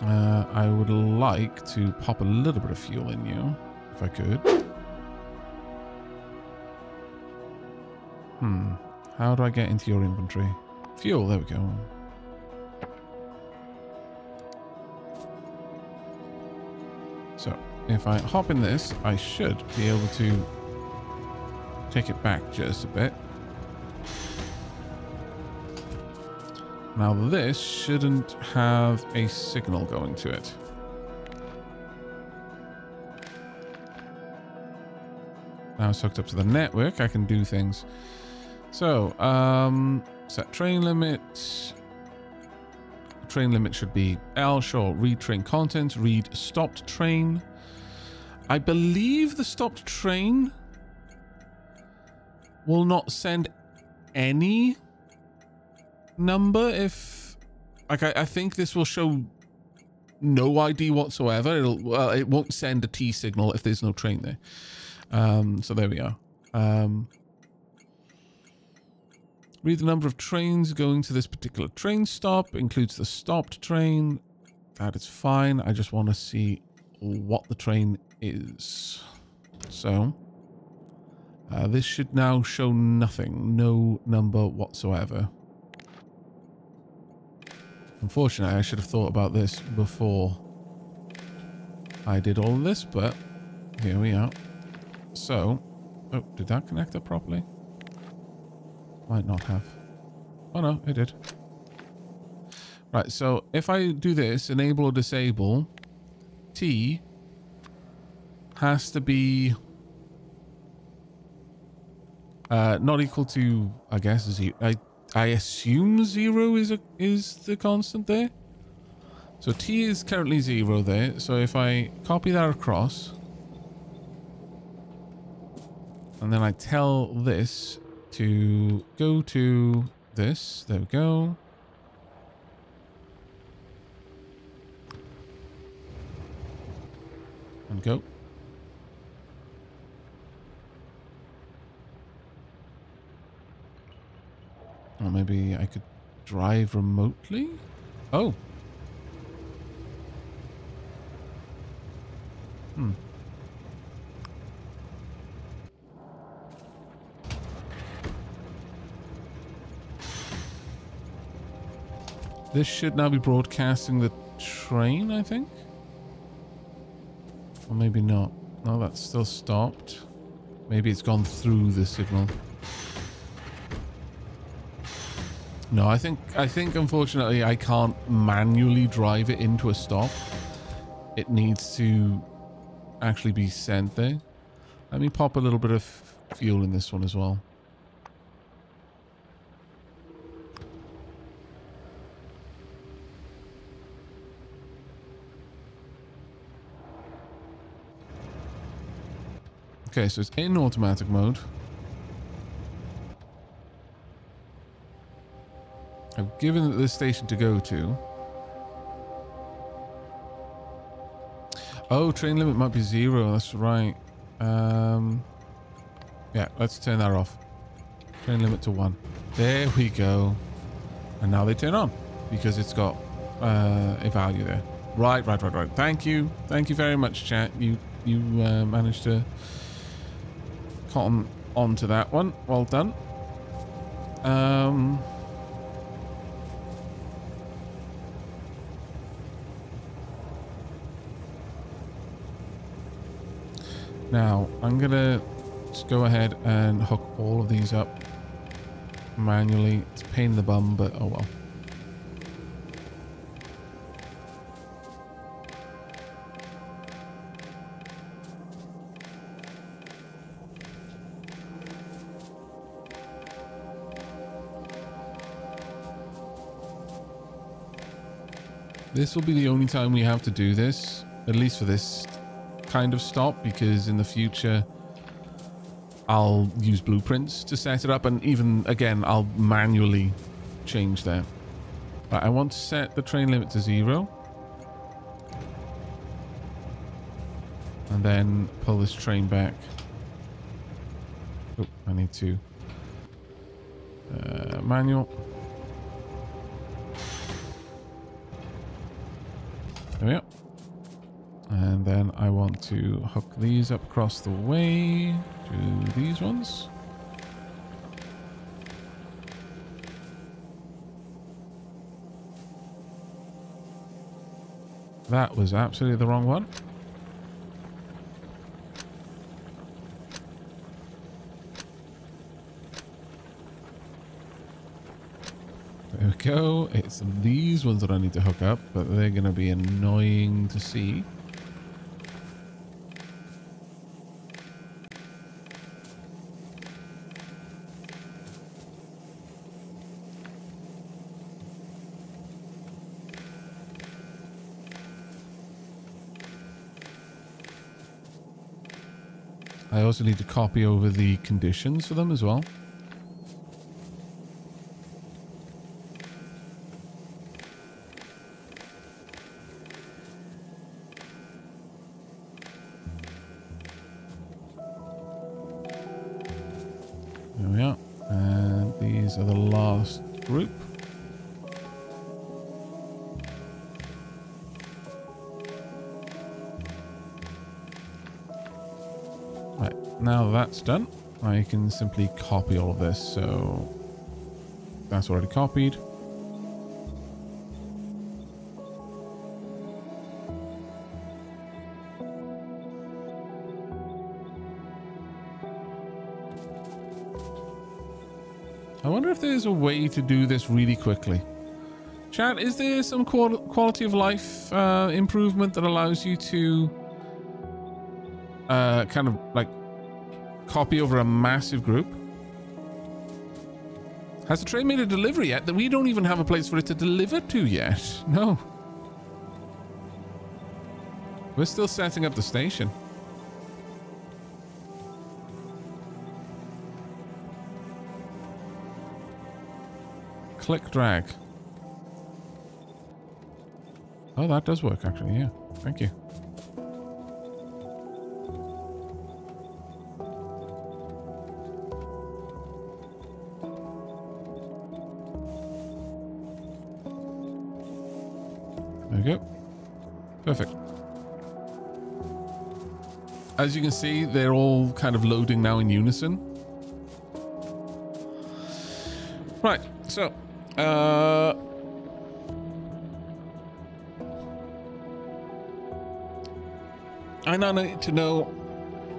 I would like to pop a little bit of fuel in you, if I could. How do I get into your inventory? Fuel, there we go. So, if I hop in this, I should be able to take it back just a bit. Now this shouldn't have a signal going to it. Now it's hooked up to the network, I can do things. So, set train limit. Train limit should be L, sure. Read train content, read stopped train. I believe the stopped train will not send any number if... Like, I think this will show no ID whatsoever. It won't send a T signal if there's no train there. So there we are. Read the number of trains going to this particular train stop. Includes the stopped train. That is fine. I just want to see what the train is. So, this should now show nothing. No number whatsoever. Unfortunately, I should have thought about this before I did all of this, but here we are. So, oh, did that connect up properly? Might not have. Oh no, it did. Right, so if I do this, enable or disable, T has to be not equal to, I guess, zero. I assume 0 is the constant there. So T is currently 0 there. So if I copy that across, and then I tell this to go to this. There we go. And go. Or maybe I could drive remotely? Oh. This should now be broadcasting the train, I think? Or maybe not. No, that's still stopped. Maybe it's gone through the signal. No, I think unfortunately I can't manually drive it into a stop. It needs to actually be sent there. Let me pop a little bit of fuel in this one as well. Okay, so it's in automatic mode. I've given it this station to go to. Oh, train limit might be 0. That's right. Yeah, let's turn that off. Train limit to 1. There we go. And now they turn on because it's got a value there. Right. Thank you. Thank you very much, chat. You managed to cotton onto that one. Well done. Now, I'm going to just go ahead and hook all of these up manually. It's a pain in the bum, but oh well. This will be the only time we have to do this, at least for this kind of stop, because in the future I'll use blueprints to set it up, and even again I'll manually change that. Right, I want to set the train limit to 0 and then pull this train back. Oh, I need to manual. There we go. And then I want to hook these up across the way to these ones. That was absolutely the wrong one. There we go. It's these ones that I need to hook up, but they're going to be annoying to see. I also need to copy over the conditions for them as well. There we are. And these are the last group. Now that's done, I can simply copy all of this. So that's already copied. I wonder if there's a way to do this really quickly. Chat, is there some quality of life improvement that allows you to kind of like copy over a massive group? Has the train made a delivery yet? That we don't even have a place for it to deliver to yet. No. We're still setting up the station. Click drag. Oh, that does work actually, yeah. Thank you. There we go. Perfect. As you can see, they're all kind of loading now in unison. Right, so I now need to know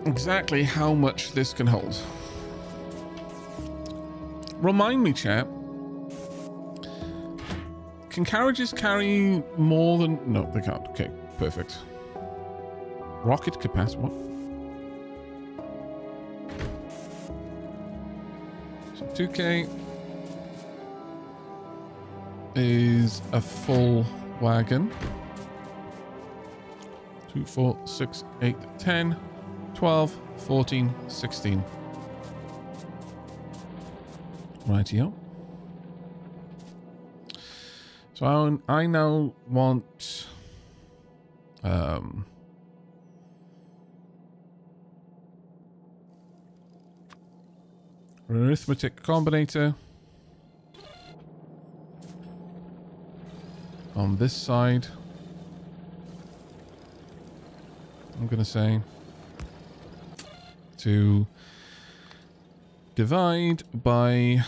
exactly how much this can hold. Remind me, chap. Can carriages carry more than... No, they can't. Okay, perfect. Rocket capacity. What? So 2K is a full wagon. 2, 4, 6, 8, 10, 12, 14, 16. Rightio. So I now want arithmetic combinator on this side. I'm going to say to divide by...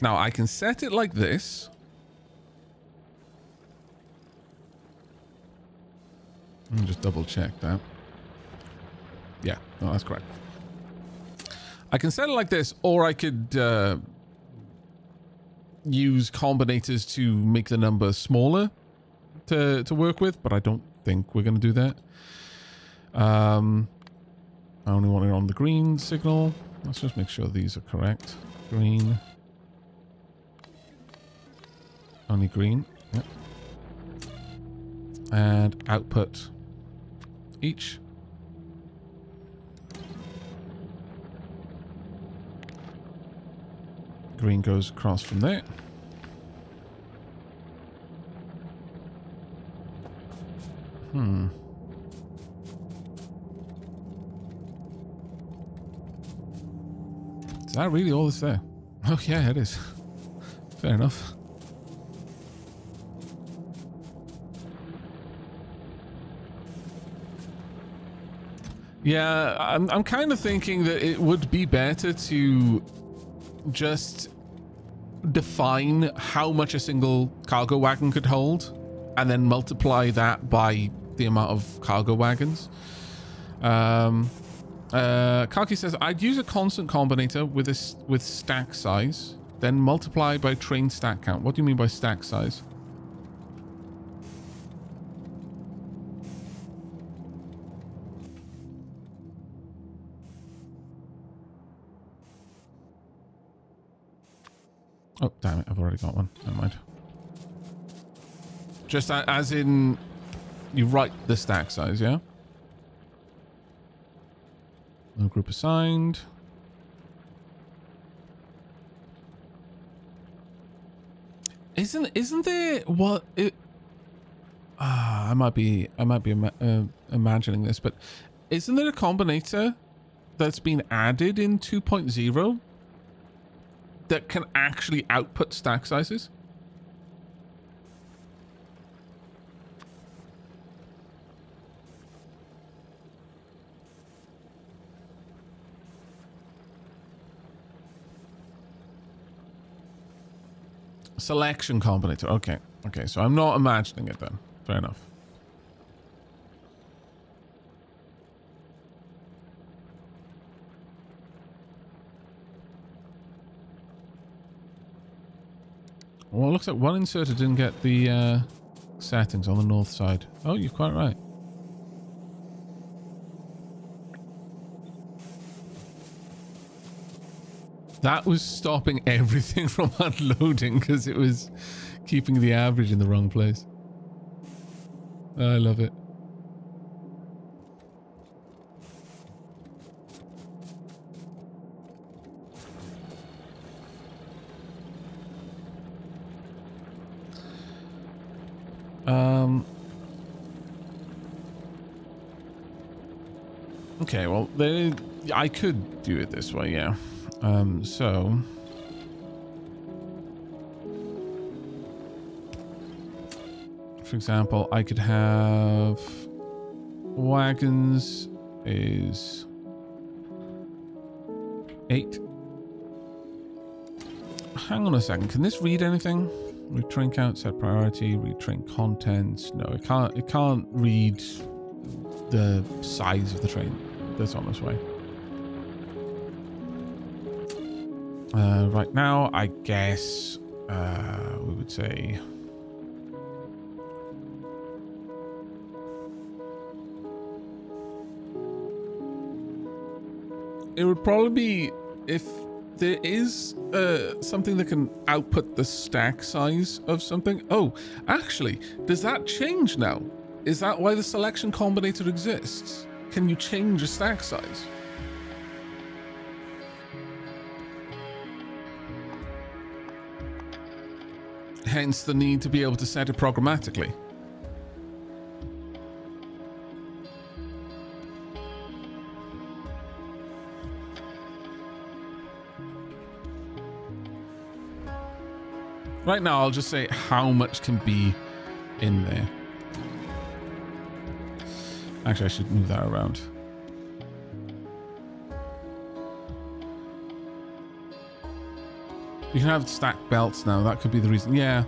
Now, I can set it like this. Let me just double check that. Yeah, no, that's correct. I can set it like this, or I could use combinators to make the number smaller to work with, but I don't think we're going to do that. I only want it on the green signal. Let's just make sure these are correct. Green. Only green. Yep. And output each. Green goes across from there. Is that really all that's there? Oh yeah, it is. Fair enough. Yeah, I'm kind of thinking that it would be better to just define how much a single cargo wagon could hold and then multiply that by the amount of cargo wagons. Kalki says, I'd use a constant combinator with stack size, then multiply by train stack count. What do you mean by stack size? Oh, damn it. I've already got one. Never mind. Just as in, you write the stack size, yeah? No group assigned. Isn't there what it? I might be imagining this, but isn't there a combinator that's been added in 2.0 that can actually output stack sizes? Selection combinator. Okay. Okay, so I'm not imagining it then. Fair enough. Well, it looks like one inserter didn't get the settings on the north side. Oh, you're quite right. That was stopping everything from unloading because it was keeping the average in the wrong place. I love it. Okay, well, I could do it this way, yeah. So for example, I could have wagons is 8. Hang on a second. Can this read anything? Read train count, set priority, read train contents. No, it can't. It can't read the size of the train that's on its way. Right now, I guess we would say it would probably be if there is something that can output the stack size of something. Oh, actually, does that change now? Is that why the selection combinator exists? Can you change a stack size? Hence the need to be able to set it programmatically. Right now, I'll just say how much can be in there. Actually, I should move that around. You can have stack belts now. That could be the reason. Yeah,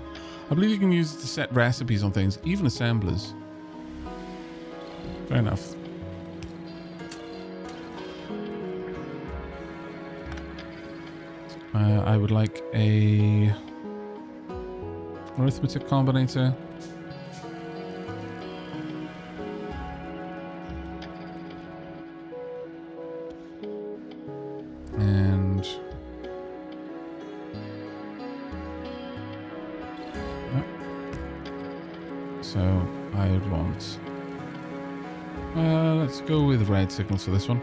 I believe you can use it to set recipes on things, even assemblers. Fair enough. I would like a arithmetic combinator. And so I would want, let's go with red signals for this one.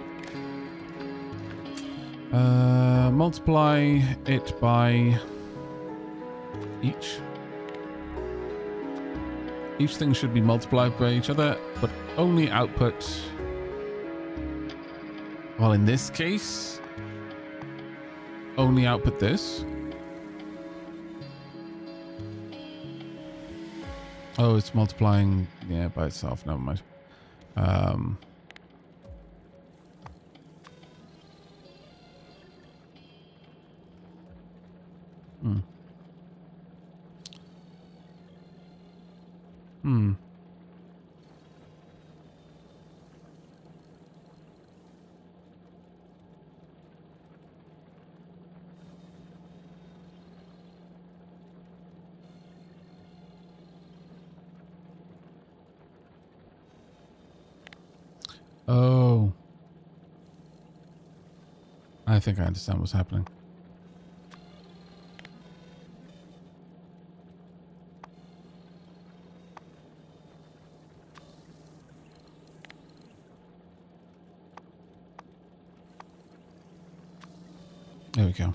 Multiply it by each. Each thing should be multiplied by each other, but only output. Well, in this case, only output this. Oh, it's multiplying, yeah, by itself. Never mind. I think I understand what's happening. There we go.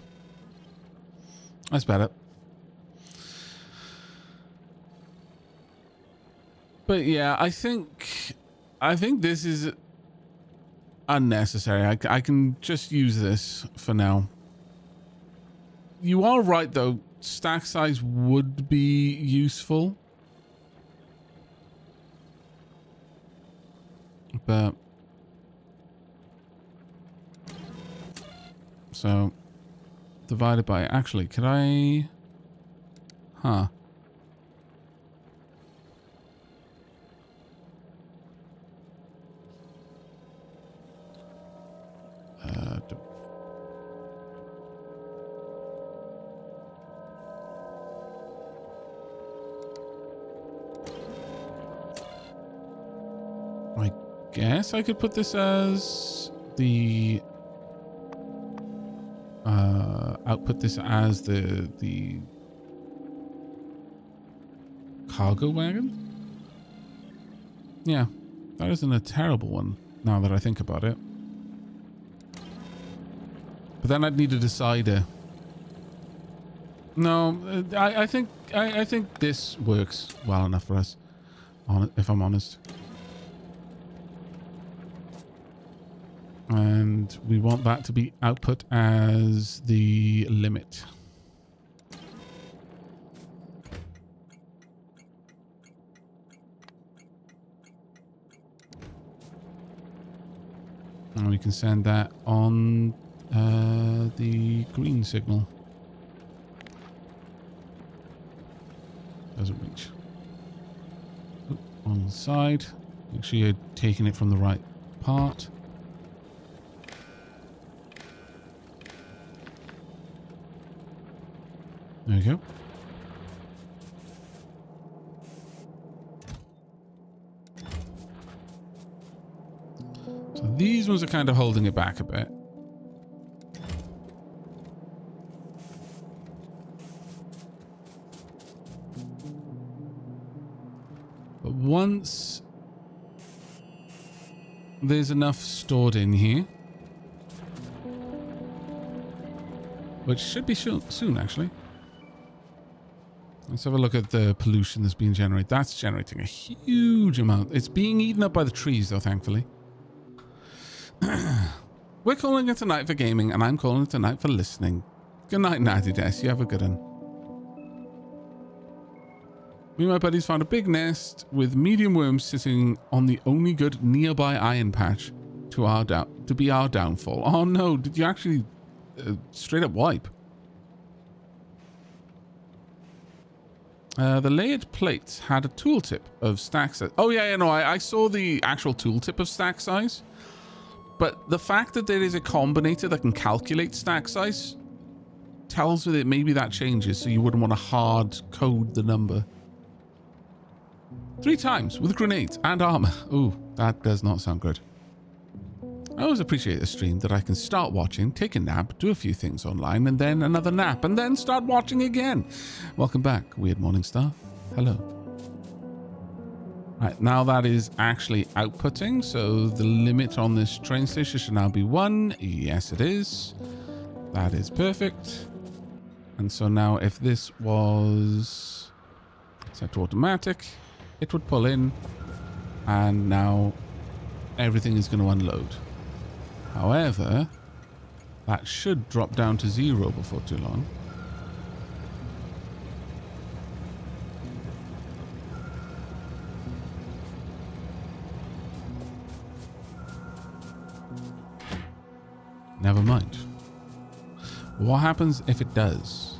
That's better. But yeah, I think this is unnecessary. I can just use this for now. You are right though. Stack size would be useful. But so divided by, actually, could I, huh? I guess I could put this as the output this as the cargo wagon. Yeah, that isn't a terrible one now that I think about it. But then I'd need a decider. No, I think this works well enough for us, if I'm honest. And we want that to be output as the limit. And we can send that on the green signal. Doesn't reach. Oop, on the side. Make sure you're taking it from the right part. There we go. So these ones are kind of holding it back a bit. But once there's enough stored in here, which should be soon actually. Let's have a look at the pollution that's being generated. That's generating a huge amount. It's being eaten up by the trees, though, thankfully. We're calling it a night for gaming, and I'm calling it a night for listening. Good night, Natty Des. You have a good one. Me and my buddies found a big nest with medium worms sitting on the only good nearby iron patch to be our downfall. Oh no, did you actually straight up wipe? The layered plates had a tooltip of stack size. Oh yeah, no, I saw the actual tooltip of stack size. But the fact that there is a combinator that can calculate stack size tells me that maybe that changes, so you wouldn't want to hard code the number. 3 times with grenades and armor. Ooh, that does not sound good. I always appreciate a stream that I can start watching, take a nap, do a few things online, and then another nap, and then start watching again. Welcome back, Weird Morning Star. Hello. Right, now that is actually outputting, so the limit on this train station should now be 1. Yes, it is. That is perfect. And so now if this was set to automatic, it would pull in, and now everything is going to unload. However, that should drop down to 0 before too long. Never mind. What happens if it does?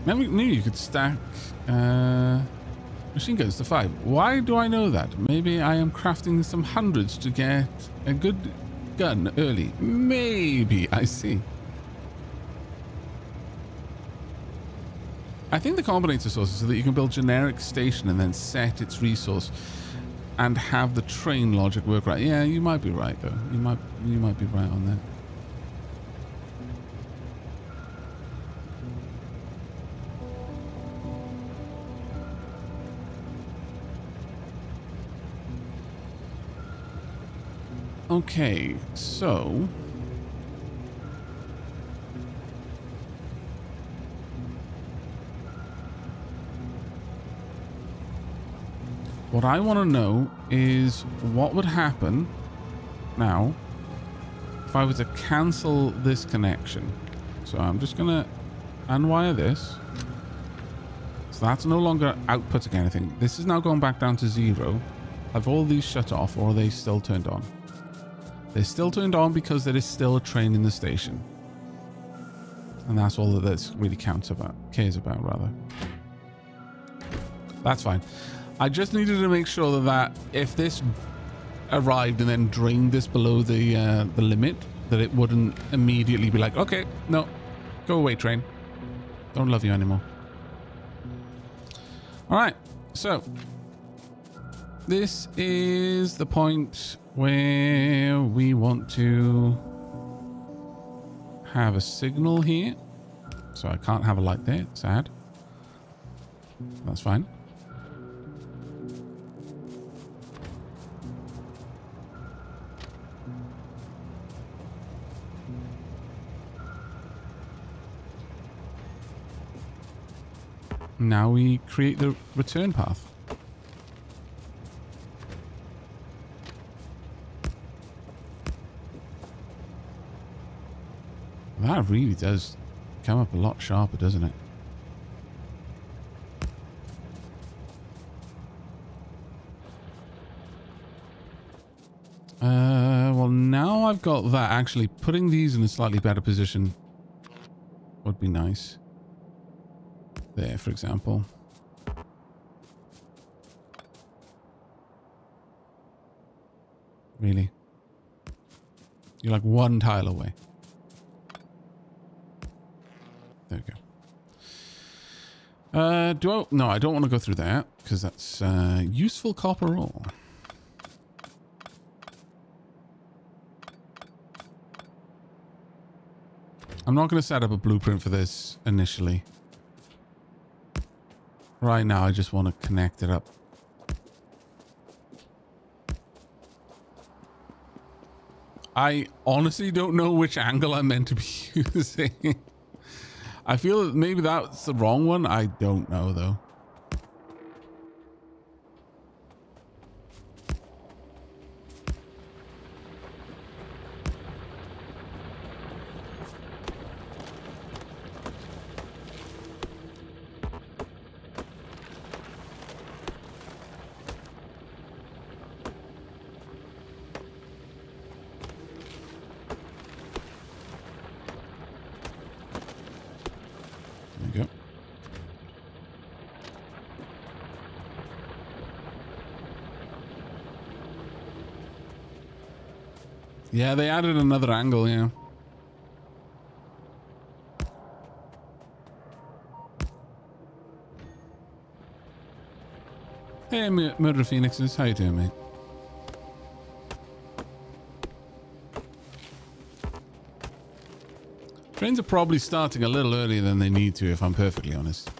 Maybe you could stack. Machine guns to 5. Why do I know that? Maybe I am crafting some hundreds to get a good gun early. Maybe. I see. I think the combinator source is so that you can build generic station and then set its resource and have the train logic work right. Yeah, you might be right though. You might be right on that. Okay, so what I want to know is what would happen now if I were to cancel this connection. So I'm just going to unwire this. So that's no longer outputting anything. This is now going back down to 0. Have all these shut off, or are they still turned on? They're still turned on because there is still a train in the station. And that's all that this really cares about, rather. That's fine. I just needed to make sure that if this arrived and then drained this below the limit, that it wouldn't immediately be like, okay, no, go away, train. Don't love you anymore. All right, so this is the point where we want to have a signal here. So I can't have a light there. Sad. That's fine. Now we create the return path. That really does come up a lot sharper, doesn't it? Well, now I've got that. Actually, putting these in a slightly better position would be nice. There, for example. Really? You're like one tile away. There we go. No, I don't want to go through that because that's useful copper ore. I'm not going to set up a blueprint for this initially. Right now, I just want to connect it up. I honestly don't know which angle I'm meant to be using. I feel that maybe that's the wrong one. I don't know, though. Yeah, they added another angle, yeah. Hey, Murder Phoenixes. How you doing, mate? Trains are probably starting a little earlier than they need to, if I'm perfectly honest.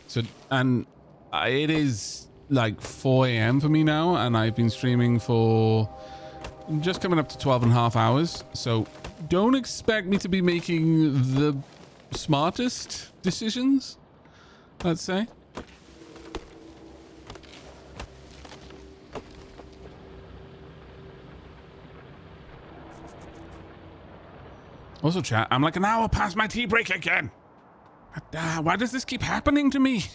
So, and it is like 4 a.m. for me now, and I've been streaming for just coming up to 12.5 hours. So don't expect me to be making the smartest decisions, let's say. Also, chat, I'm like an hour past my tea break again. Why does this keep happening to me?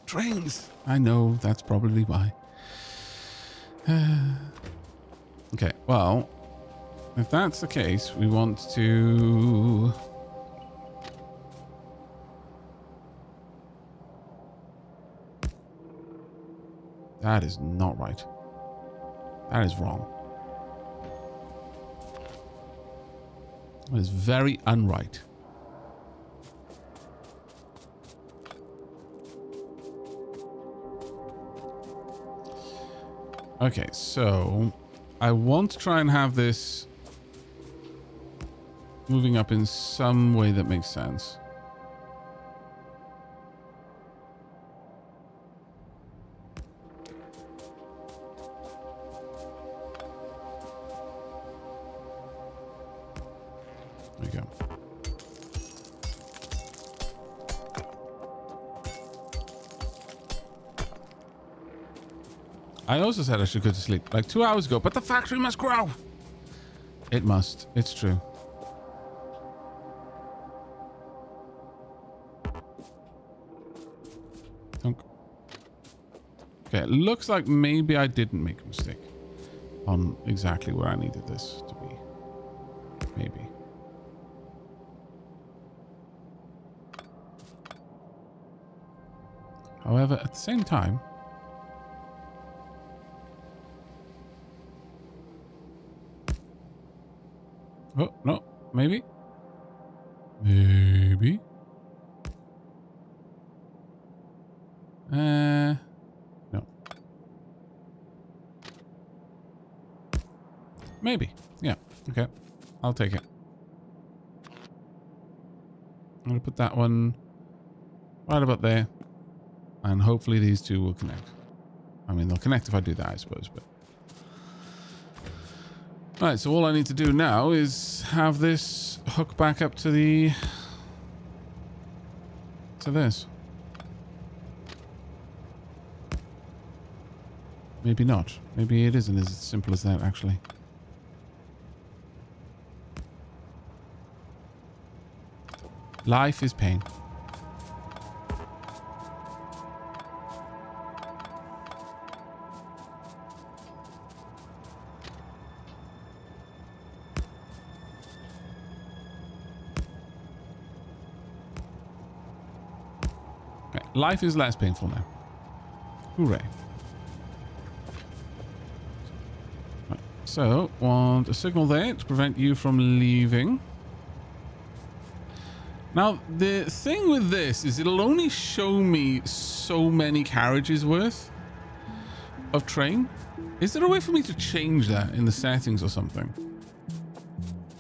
Trains. I know, that's probably why. Okay, well, If that's the case, we want to... That is not right. That is wrong. That is very unright. Okay, so I want to try and have this moving up in some way that makes sense. There we go. I also said I should go to sleep like 2 hours ago, but the factory must grow. It must. It's true. Thunk. Okay, it looks like maybe I didn't make a mistake on exactly where I needed this to be. Maybe. However, at the same time, oh, no, maybe. Maybe. No. Maybe. Yeah. Okay. I'll take it. I'm going to put that one right about there. And hopefully these two will connect. I mean, they'll connect if I do that, I suppose, but... Right, so all I need to do now is have this hook back up to the... to this. Maybe not. Maybe it isn't as simple as that, actually. Life is pain. Okay, life is less painful now. Hooray. Right, so, want a signal there to prevent you from leaving. Now, the thing with this is it'll only show me so many carriages worth of train. Is there a way for me to change that in the settings or something?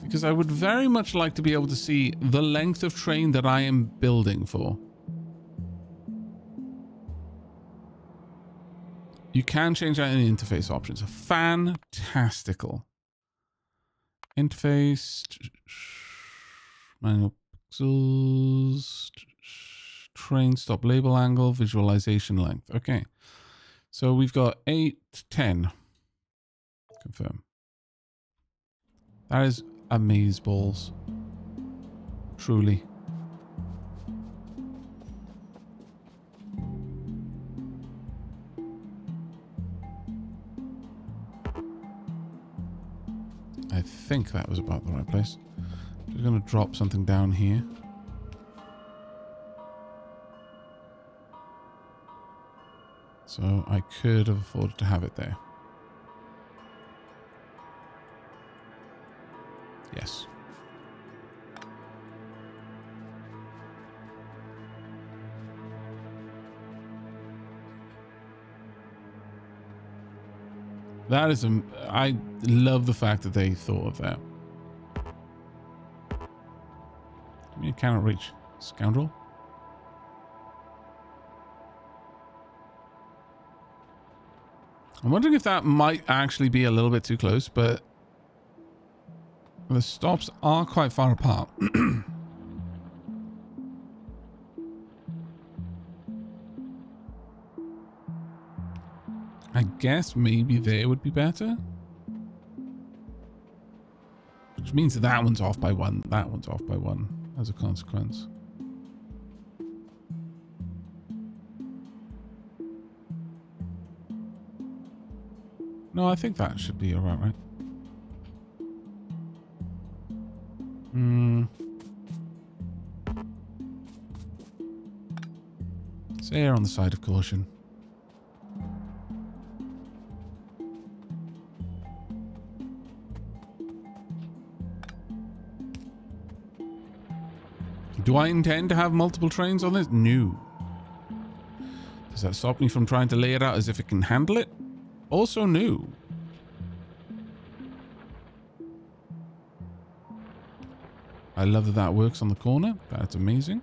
Because I would very much like to be able to see the length of train that I am building for. You can change that in the interface options. Fantastical. Interface. Manual pixels. Train stop label angle. Visualization length. Okay. So we've got 8, 10. Confirm. That is amazeballs. Truly. I think that was about the right place. Just going to drop something down here. So I could have afforded to have it there. Yes. That is, I love the fact that they thought of that. You cannot reach, scoundrel. I'm wondering if that might actually be a little bit too close, but the stops are quite far apart. I guess maybe there would be better. Which means that one's off by 1. That one's off by 1 as a consequence. No, I think that should be alright, right? Let's err on the side of caution. Do I intend to have multiple trains on this? No. Does that stop me from trying to lay it out as if it can handle it? Also no. I love that that works on the corner. That's amazing.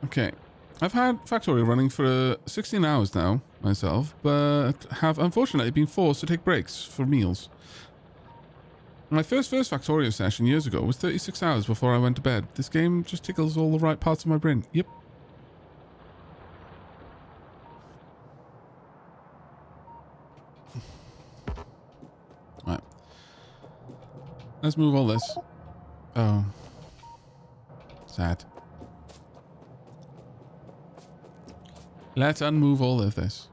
Okay. I've had Factorio running for 16 hours now, myself, but have unfortunately been forced to take breaks for meals. My first Factorio session years ago was 36 hours before I went to bed. This game just tickles all the right parts of my brain. Yep. Alright. Let's move all this. Oh. Sad. Let's unmove all of this.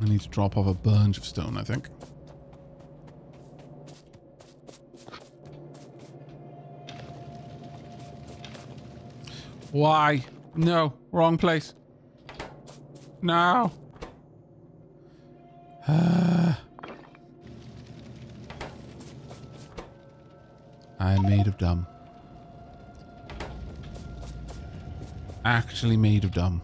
I need to drop off a bunch of stone, I think. Why? No, wrong place. No. I'm made of dumb. Actually made of dumb.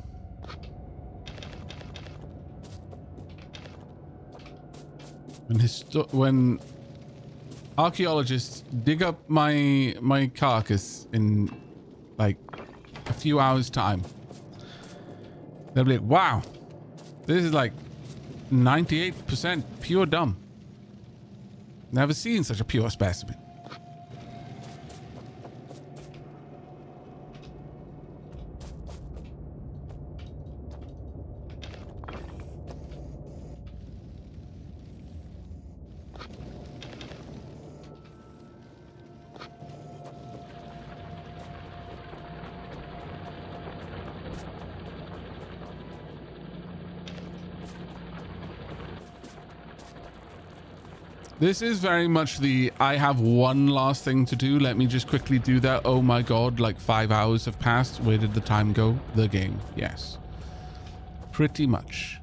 When archaeologists dig up my carcass in like a few hours time, they'll be like, wow, this is like 98% pure dumb. Never seen such a pure specimen. This is very much the, I have one last thing to do. Let me just quickly do that. Oh my God, like 5 hours have passed. Where did the time go? The game. Yes. Pretty much.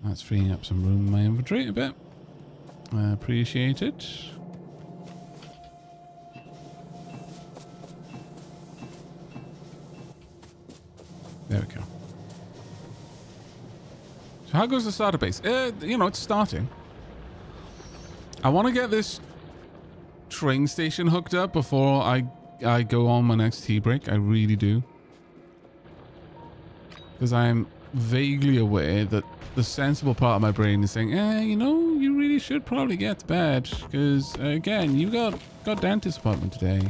That's freeing up some room in my inventory a bit. I appreciate it. There we go. So how goes the starter base? You know, it's starting. I want to get this train station hooked up before I go on my next tea break. I really do. Because I'm vaguely aware that the sensible part of my brain is saying, you know, you really should probably get to bed. Because, again, you got dentist appointment today.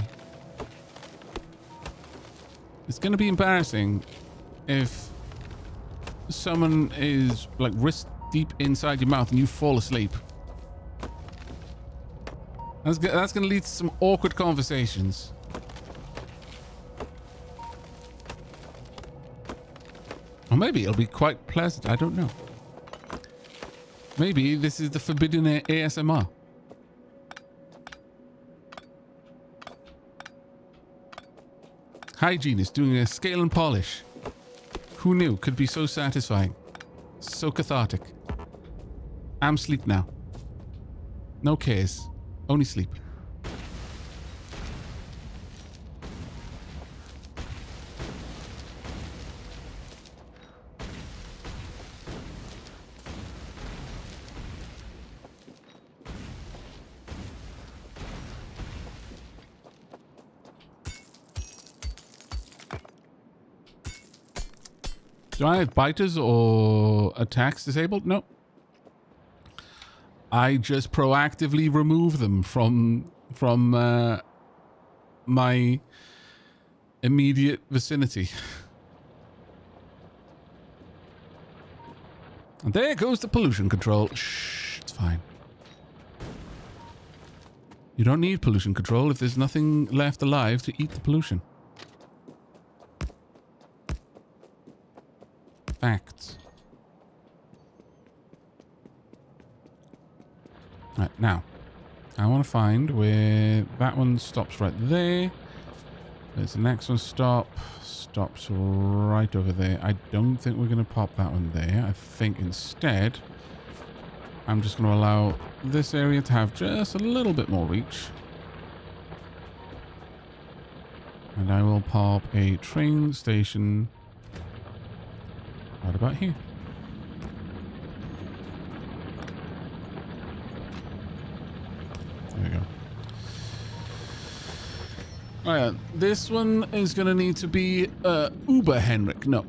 It's going to be embarrassing if someone is like wrist deep inside your mouth and you fall asleep. That's going to lead to some awkward conversations. Or maybe it'll be quite pleasant. I don't know. Maybe this is the forbidden ASMR. Hygienist doing a scale and polish. Who knew? Could be so satisfying. So cathartic. I'm sleep now. No cares. Only sleep. Do I have biters or attacks disabled? No. I just proactively remove them from my immediate vicinity. And there goes the pollution control. Shh, it's fine. You don't need pollution control if there's nothing left alive to eat the pollution. Facts. Right, now. I want to find where that one stops right there. There's the next one stops right over there. I don't think we're going to pop that one there. I think instead, I'm just going to allow this area to have just a little bit more reach. And I will pop a train station right about here. There we go. Oh yeah, this one is going to need to be Uber Henrik. No,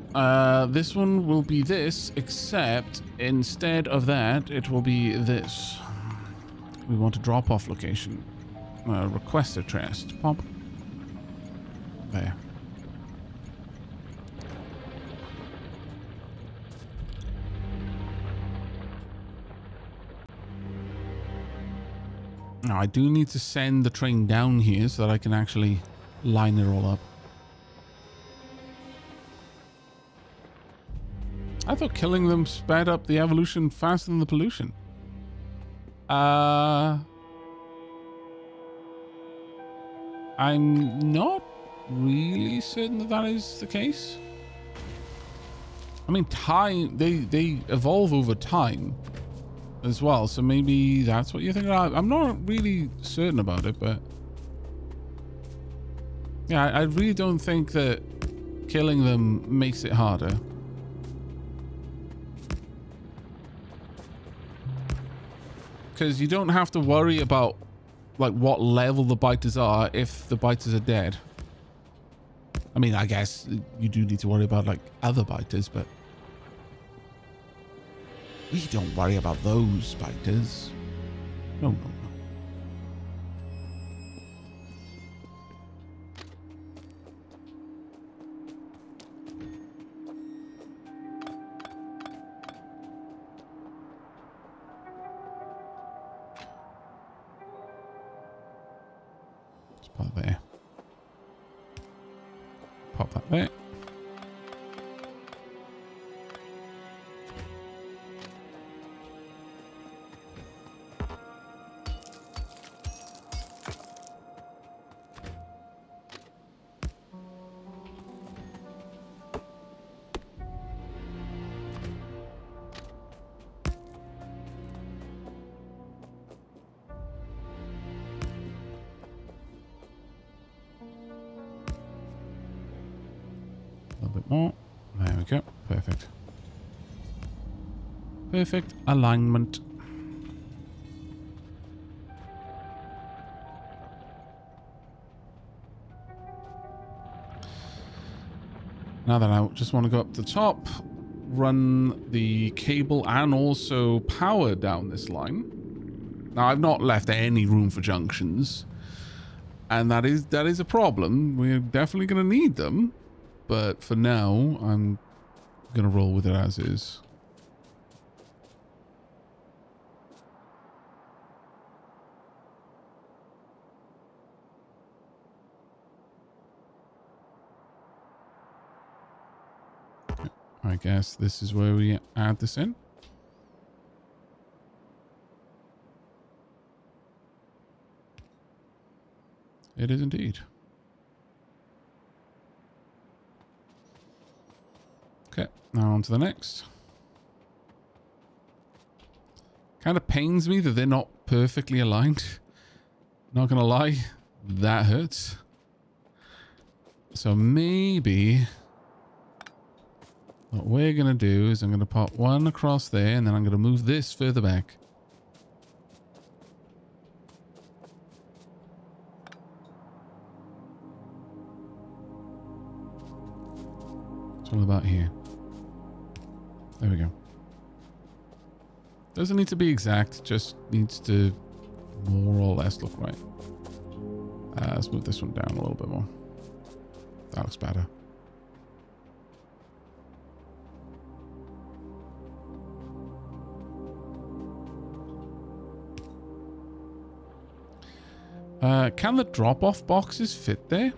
this one will be this, except instead of that, it will be this. We want a drop-off location. Request a chest. Pop. There. Now, I do need to send the train down here so that I can actually line it all up. I thought killing them sped up the evolution faster than the pollution. I'm not really certain that that is the case. I mean, time, they evolve over time as well, so maybe that's what you're thinking. I'm not really certain about it, but yeah, I really don't think that killing them makes it harder. Because you don't have to worry about like what level the biters are if the biters are dead. I mean, I guess you do need to worry about like other biters, but we don't worry about those biters. No, no, no. Let's pop that there. Pop that there. A little bit more. There we go. Perfect. Perfect alignment. Now that I just want to go up the top, run the cable and also power down this line. Now, I've not left any room for junctions, and that is a problem. We're definitely going to need them. But for now, I'm going to roll with it as is. I guess this is where we add this in. It is indeed. Okay, now on to the next. Kind of pains me that they're not perfectly aligned. Not gonna lie, that hurts. So maybe what we're gonna do is I'm gonna pop one across there, and then I'm gonna move this further back. It's all about here. There we go. Doesn't need to be exact, just needs to more or less look right. Let's move this one down a little bit more. That looks better. Can the drop-off boxes fit there?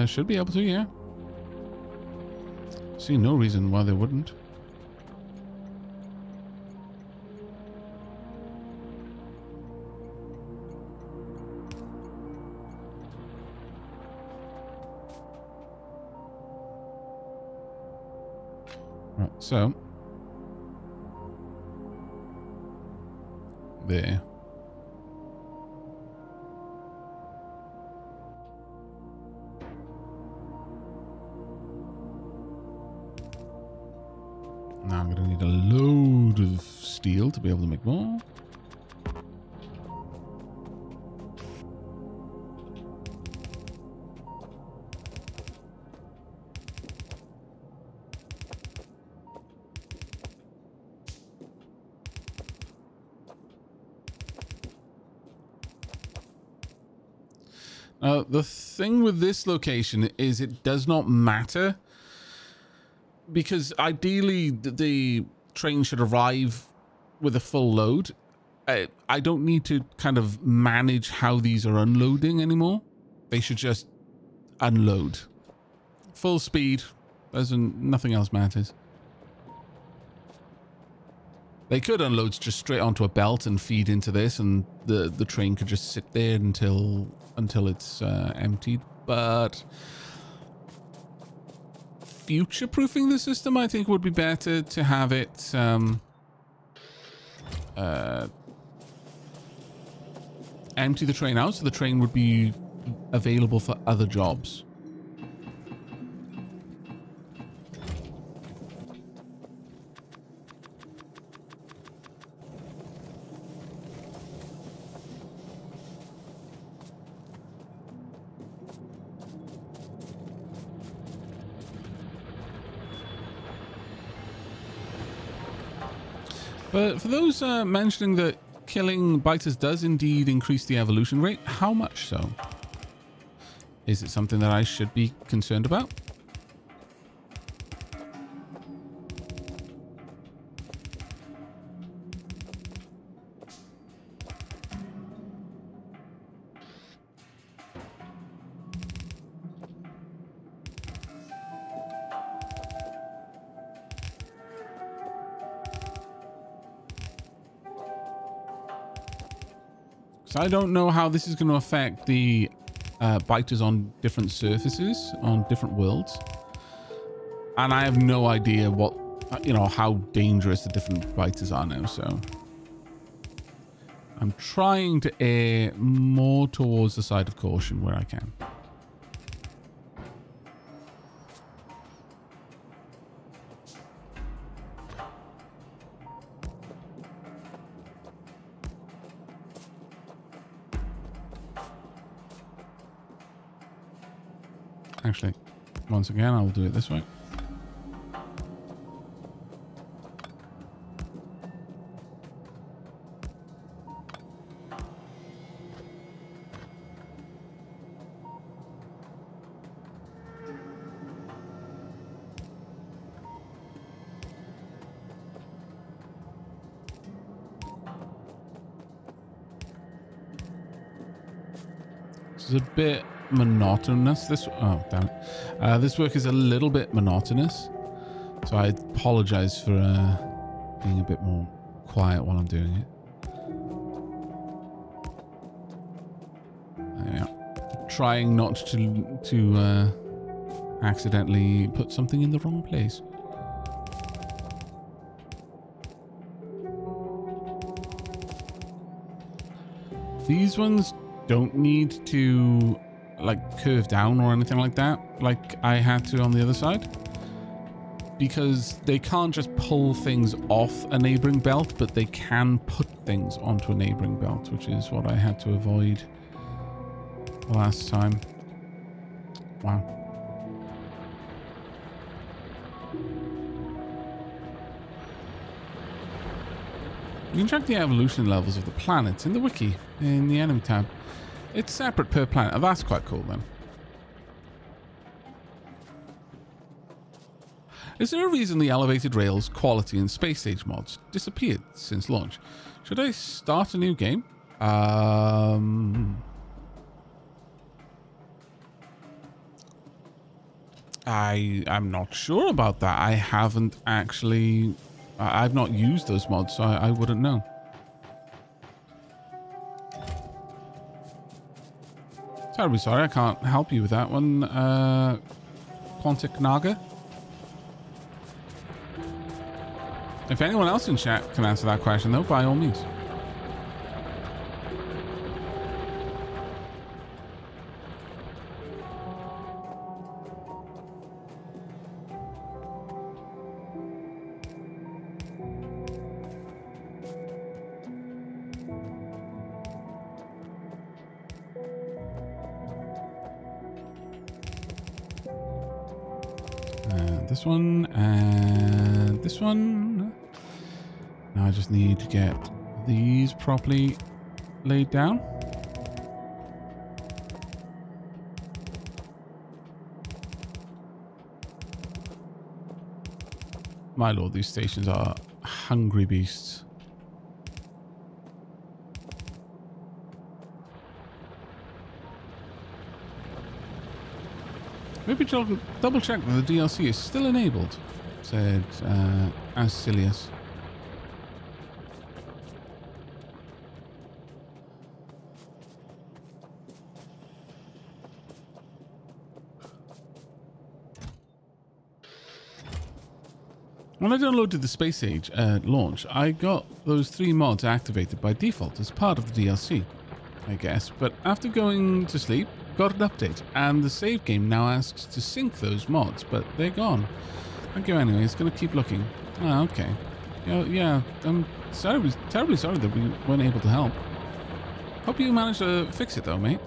Should be able to, yeah. See no reason why they wouldn't. Right, so there. Now I'm going to need a load of steel to be able to make more. The thing with this location is it does not matter, because ideally the train should arrive with a full load. I don't need to kind of manage how these are unloading anymore. They should just unload. Full speed. Nothing else matters. They could unload just straight onto a belt and feed into this, and the train could just sit there until it's emptied. But future-proofing the system, I think, would be better to have it empty the train out, so the train would be available for other jobs. But for those mentioning that killing biters does indeed increase the evolution rate, how much so? Is it something that I should be concerned about? I don't know how this is going to affect the biters on different surfaces, on different worlds. And I have no idea what, how dangerous the different biters are now, so. I'm trying to err more towards the side of caution where I can. Actually, once again, I'll do it this way. This is a bit monotonous. Oh damn it, this work is a little bit monotonous, so I apologize for being a bit more quiet while I'm doing it. Yeah. Trying not to accidentally put something in the wrong place. These ones don't need to like curve down or anything like that, like I had to on the other side, because they can't just pull things off a neighboring belt, but they can put things onto a neighboring belt, which is what I had to avoid last time. Wow. You can track the evolution levels of the planets in the wiki in the enemy tab. It's separate per planet. Oh, that's quite cool then. Is there a reason the elevated rails, quality, and space stage mods disappeared since launch? Should I start a new game? I'm not sure about that. I haven't actually... I've not used those mods, so I wouldn't know. Terribly sorry, I can't help you with that one, Quantic Naga. If anyone else in chat can answer that question, though, by all means. This one and this one. Now I just need to get these properly laid down. My lord, these stations are hungry beasts. Maybe double check that the DLC is still enabled, said Asilius. When I downloaded the Space Age at launch, I got those 3 mods activated by default as part of the DLC, I guess. But after going to sleep, got an update, and the save game now asks to sync those mods, but they're gone. Thank you anyway, it's going to keep looking. Ah, okay. Yeah, I'm terribly sorry that we weren't able to help. Hope you managed to fix it though, mate.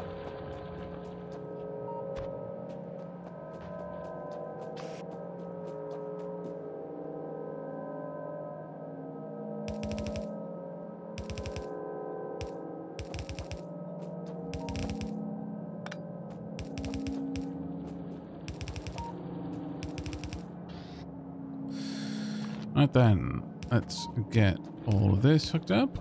Right then, let's get all of this hooked up.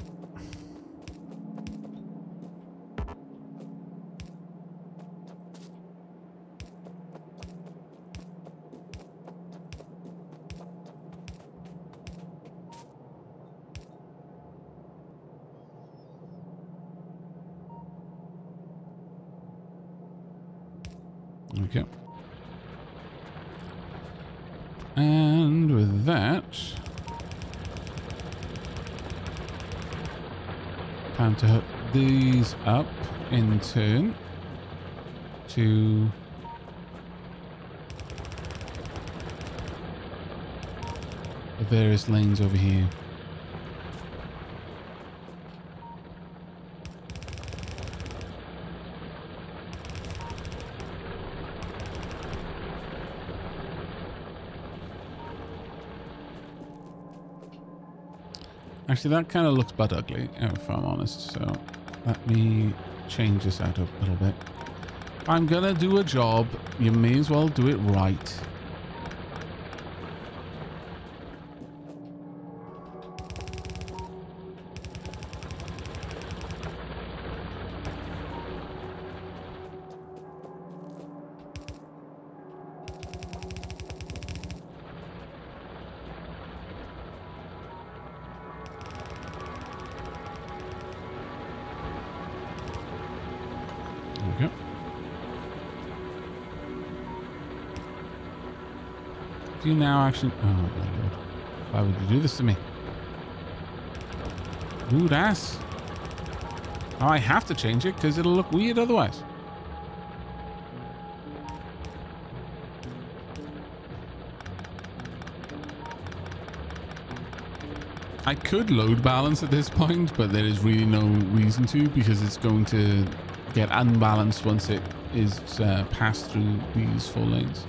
Okay. And with that, time to hook these up in turn to the various lanes over here. Actually, that kind of looks butt ugly, if I'm honest, so let me change this out a little bit. If I'm gonna do a job, you may as well do it right. Okay. Do you now actually... Oh my lord. Why would you do this to me? Rude ass. Oh, I have to change it because it'll look weird otherwise. I could load balance at this point, but there is really no reason to because it's going to get unbalanced once it is passed through these 4 lanes.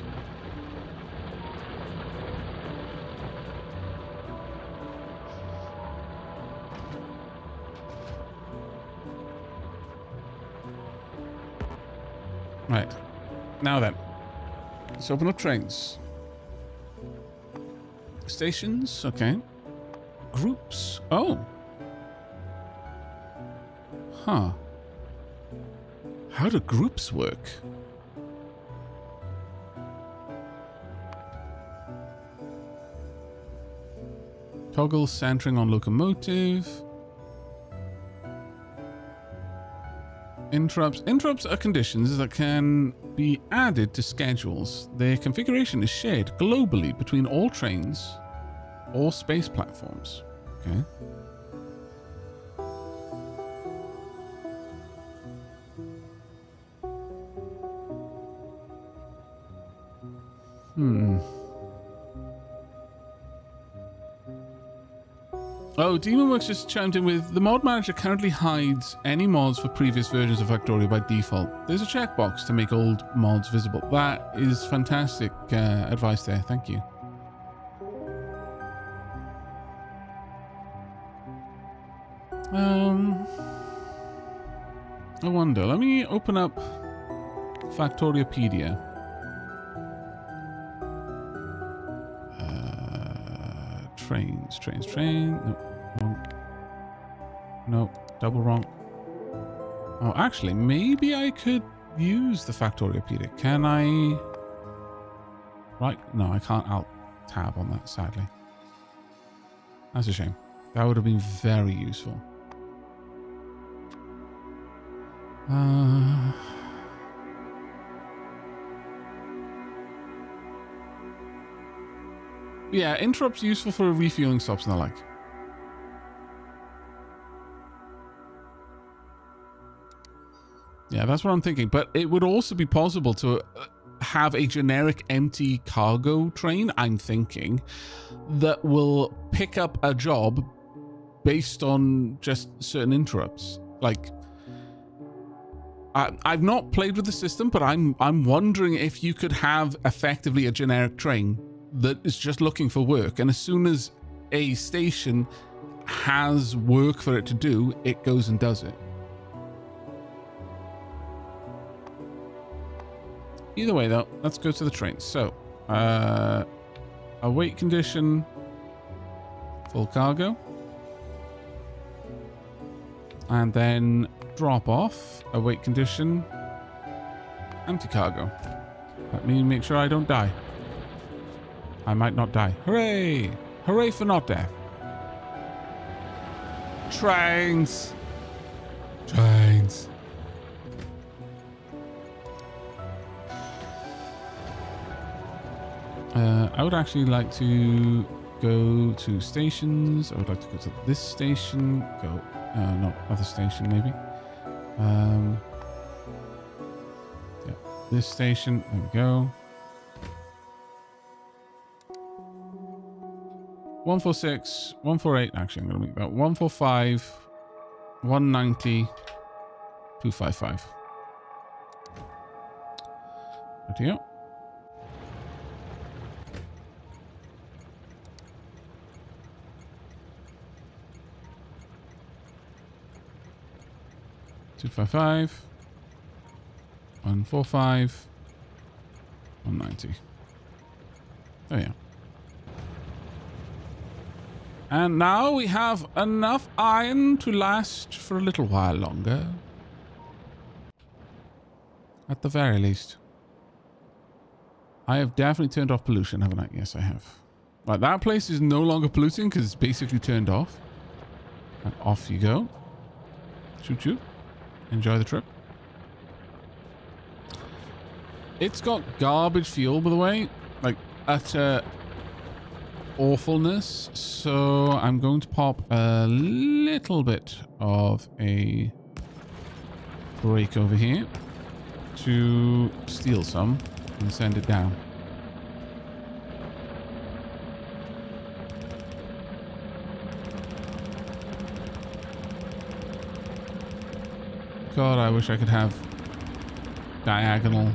Right. Now then. Let's open up trains. Stations. Okay. Groups. Oh. Huh. How do groups work? Toggle centering on locomotive. Interrupts. Interrupts are conditions that can be added to schedules. Their configuration is shared globally between all trains or space platforms. Okay. Oh, Demonworks just chimed in with, the mod manager currently hides any mods for previous versions of Factorio by default. There's a checkbox to make old mods visible. That is fantastic advice there. Thank you. I wonder. Let me open up Factoriopedia. Train. No, wrong. No, double wrong. Oh, actually, maybe I could use the Factoriopedia. Can I? Right? No, I can't alt tab on that, sadly. That's a shame. That would have been very useful. Yeah, interrupts useful for refueling stops and the like. Yeah, that's what I'm thinking. But it would also be possible to have a generic empty cargo train, I'm thinking, that will pick up a job based on just certain interrupts. Like, I've not played with the system, but I'm wondering if you could have effectively a generic train that is just looking for work, and as soon as a station has work for it to do, it goes and does it. Either way though, let's go to the train. So await condition, full cargo, and then drop off, await condition, empty cargo. Let me make sure I don't die. I might not die. Hooray! Hooray for not death. Trains! Trains. I would actually like to go to stations. I would like to go to this station. Go, no, other station maybe. Yeah, this station. There we go. 146, 148, actually I'm going to make that 145, 190, 255. Right here. Two 55, 145, 190. There you go. And now we have enough iron to last for a little while longer. At the very least. I have definitely turned off pollution, haven't I? Yes, I have. Right, that place is no longer polluting because it's basically turned off. And off you go. Choo choo. Enjoy the trip. It's got garbage fuel, by the way. Like, utter awfulness, so I'm going to pop a little bit of a brake over here to steal some and send it down. God, I wish I could have diagonal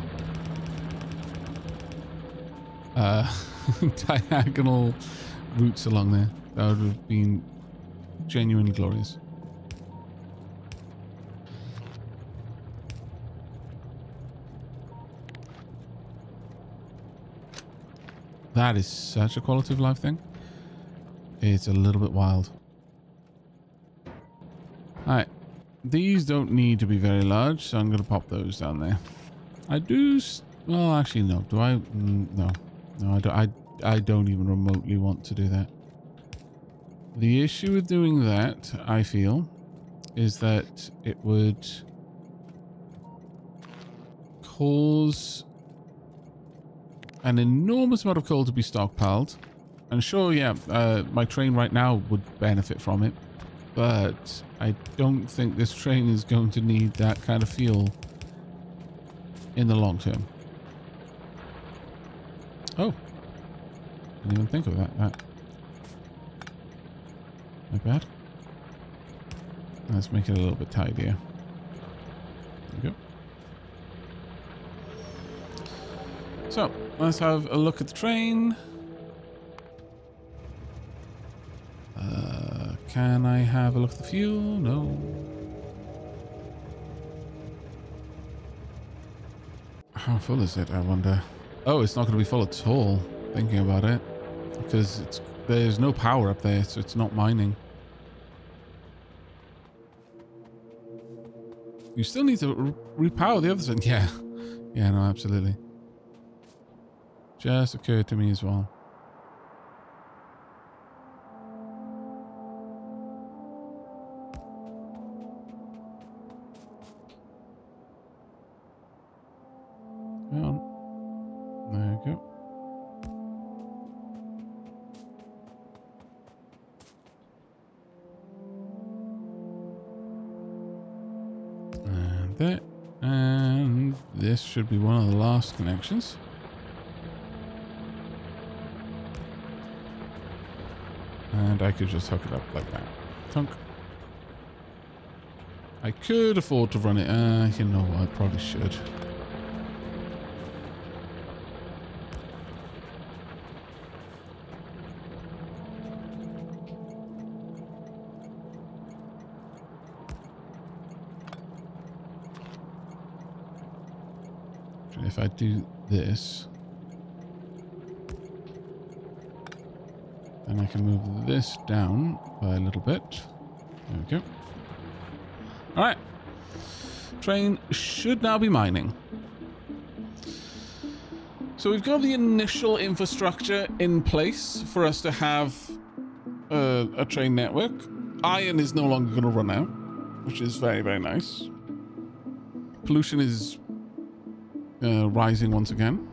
diagonal routes along there. That would have been genuinely glorious. That is such a quality of life thing. It's a little bit wild. Alright. These don't need to be very large, so I'm going to pop those down there. I do... Well, actually, no. Do I? No. No, I don't even remotely want to do that. The issue with doing that, I feel, is that it would cause an enormous amount of coal to be stockpiled. And sure, yeah, my train right now would benefit from it. But I don't think this train is going to need that kind of fuel in the long term. Oh. Didn't even think of that. Not bad. Let's make it a little bit tidier. There we go. So, let's have a look at the train. Can I have a look at the fuel? No. How full is it, I wonder? Oh, it's not going to be full at all, thinking about it. Because there's no power up there, so it's not mining. You still need to repower the other side. Yeah. Yeah, no, absolutely. Just occurred to me as well. Come on. There we go. And there. And this should be one of the last connections. And I could just hook it up like that. Thunk. I could afford to run it. You know what? I probably should. If I do this, then I can move this down by a little bit. There we go. All right. Train should now be mining. So we've got the initial infrastructure in place for us to have a train network. Iron is no longer going to run out, which is very, very nice. Pollution is rising once again.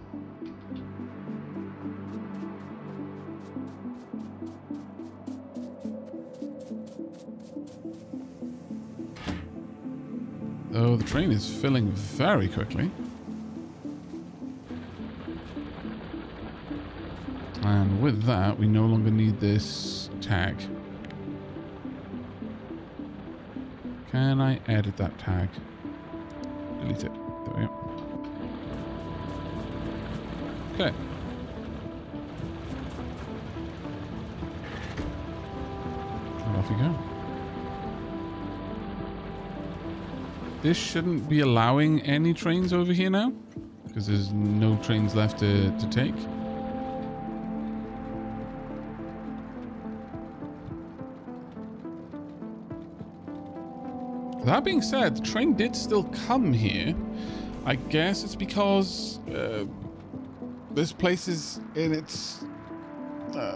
Oh, the train is filling very quickly. And with that, we no longer need this tag. Can I edit that tag? Delete it. There we go. Okay. And off you go. This shouldn't be allowing any trains over here now, because there's no trains left to take. That being said, the train did still come here. I guess it's because this place is in its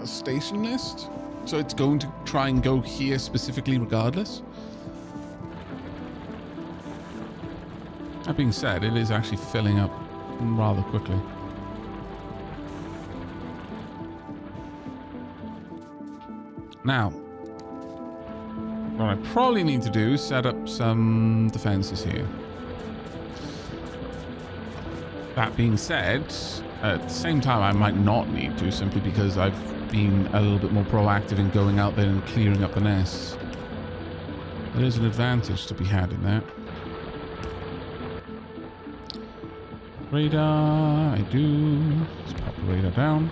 station list, so it's going to try and go here specifically regardless. That being said, it is actually filling up rather quickly. Now, what I probably need to do is set up some defenses here. That being said, at the same time, I might not need to, simply because I've been a little bit more proactive in going out there and clearing up the nests. There is an advantage to be had in that. Radar, I do. Let's pop the radar down.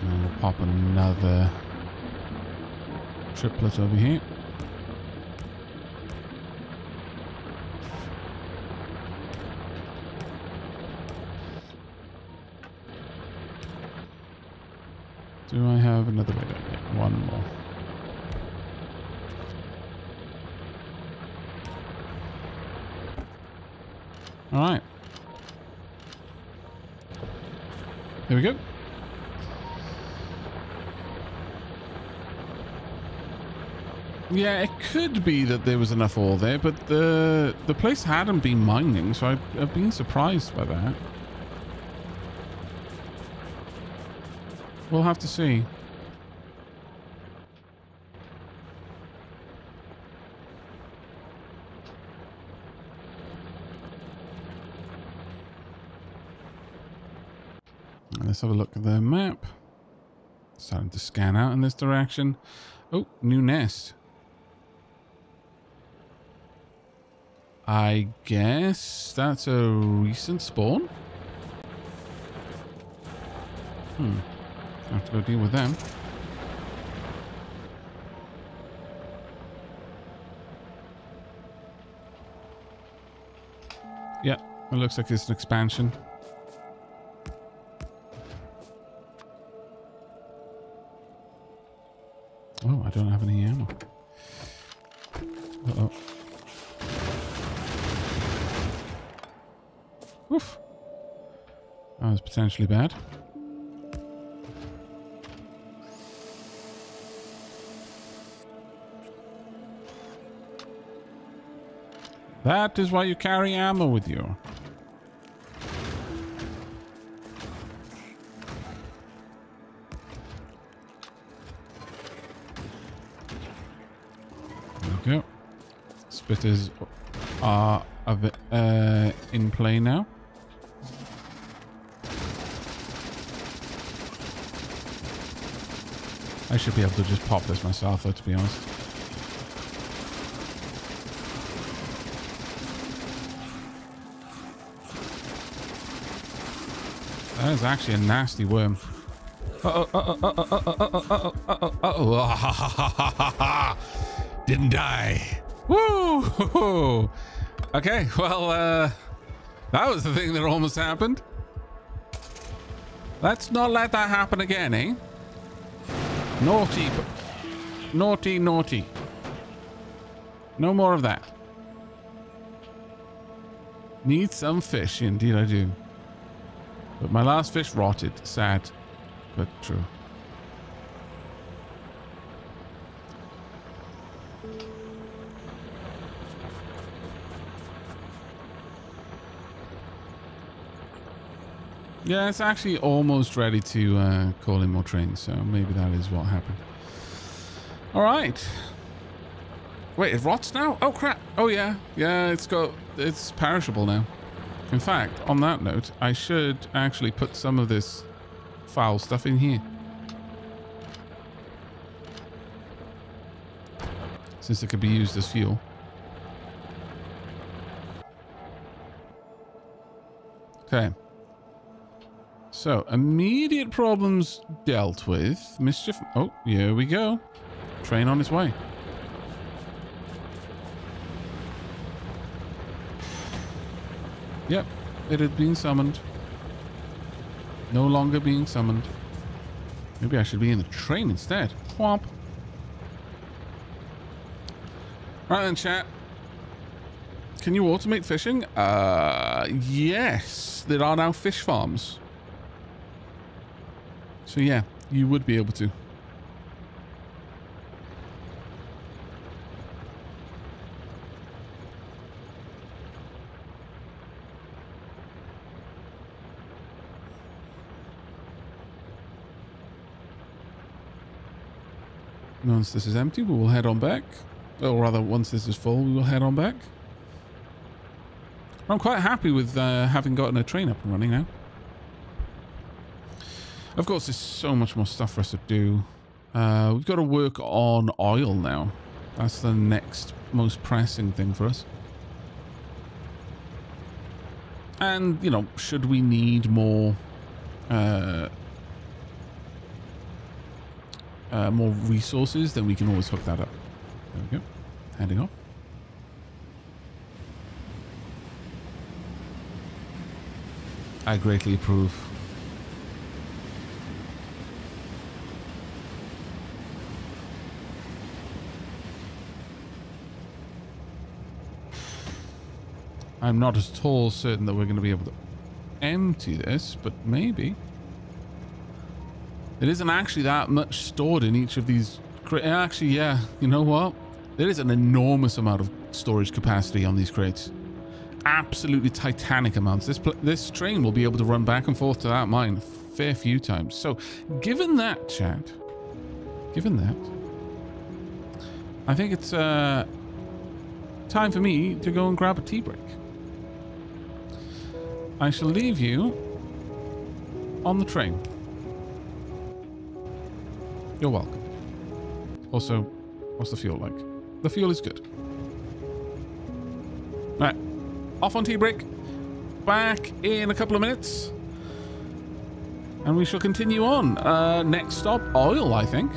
And we'll pop another triplet over here. Do I have another way down here? One more. Alright. Here we go. Yeah, it could be that there was enough ore there, but the place hadn't been mining, so I've been surprised by that. We'll have to see. Let's have a look at the map. Starting to scan out in this direction. Oh, new nest. I guess that's a recent spawn. Have to go deal with them. Yeah, it looks like it's an expansion. Oh, I don't have any ammo. Uh-oh. Oof. That was potentially bad. That is why you carry ammo with you. There we go. Spitters are in play now. I should be able to just pop this myself, though, to be honest. That is actually a nasty worm. Didn't die. Woo! Okay, well, that was the thing that almost happened. Let's not let that happen again, eh? Naughty. Naughty, naughty. No more of that. Need some fish. Indeed I do. But my last fish rotted. Sad, but true. Yeah, it's actually almost ready to call in more trains, so maybe that is what happened. All right. Wait, it rots now? Oh, crap. Oh, yeah. Yeah, it's perishable now. In fact, on that note, I should actually put some of this foul stuff in here. Since it could be used as fuel. Okay. So, immediate problems dealt with. Mischief. Oh, here we go. Train on its way. Yep, it had been summoned. No longer being summoned. Maybe I should be in the train instead. Whomp. Right then, chat. Can you automate fishing? Yes. There are now fish farms. So yeah, you would be able to. Once this is empty, we will head on back. Or rather, once this is full, we will head on back. I'm quite happy with having gotten a train up and running now. Of course, there's so much more stuff for us to do. We've got to work on oil now. That's the next most pressing thing for us. And, you know, should we need more more resources, then we can always hook that up. There we go. Heading off. I greatly approve. I'm not at all certain that we're going to be able to empty this, but maybe. It isn't actually that much stored in each of these. Actually, yeah, you know what? There is an enormous amount of storage capacity on these crates. Absolutely titanic amounts. This train will be able to run back and forth to that mine a fair few times. So, given that, chat, given that, I think it's time for me to go and grab a tea break. I shall leave you on the train. You're welcome. Also, what's the fuel like? The fuel is good. Right, off on tea break. Back in a couple of minutes. And we shall continue on. Next stop, oil, I think.